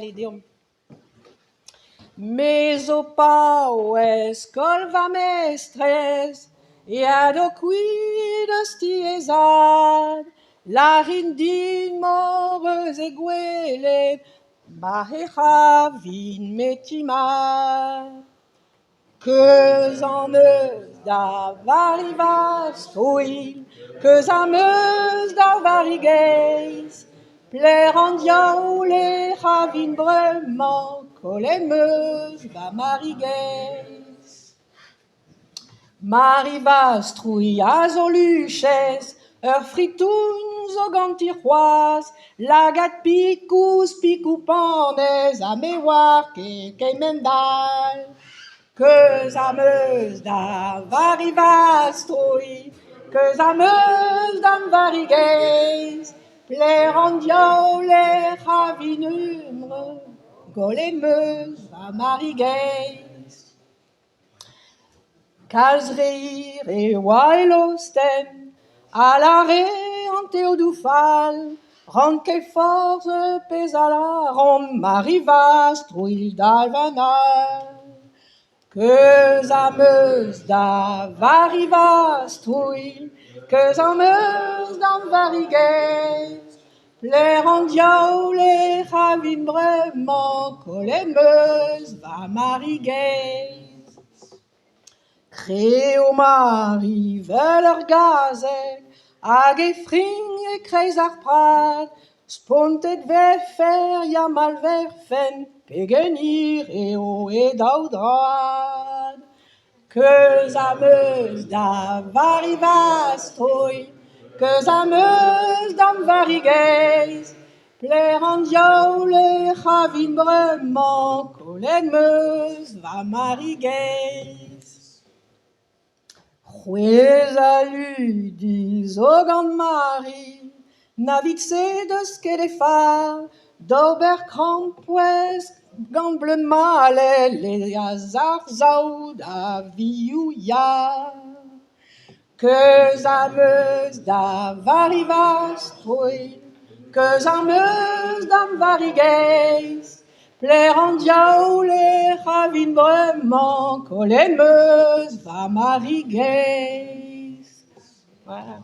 Idiom. Mais au pas oes colva mestres, et ad oquid stiezad, la rindin mores eguele, bahecha vin metima. Que zameus da varivas oui, que zameus da varigeis, plaire en diaoule ravin brement, colemeus va marigeis. Marivas trouillas au luches, frituns au gantirois, lagat picous picoupandes, a mewar que mendal. Que zameus da varivas troi, que zameus d'am varigeis, plaire en diaoule ravinumre, golemeus va marigeis. Calz reir e wailosten, à l'arrêt en théodoufal, ranque force pesala, rom marivas trouil d'alvanal. Que zameus da varivas trouil, que zameus d'am varigeis, plaire en diaoule ravin brement, colemeus va marigeis. Creo mari veler gazeg, hag e fring e kreiz ar prat, spontet vefer ya mal verfen, pegenir eo e daoudrad. Que zameus da varivas troi, que zameus d'am varigeis, plaire en diaoule ravin brement, colemeus va marigeis. Huez alu diz o gant mari, navit se deus ket e far, d'ober krampouez gant bleu male, le azar zaoud a viou ya. Que zameus da varivas troi, que zameus d'am varigeis, plaire en diaoule ravin brement, colemeus va marigeis. Voilà.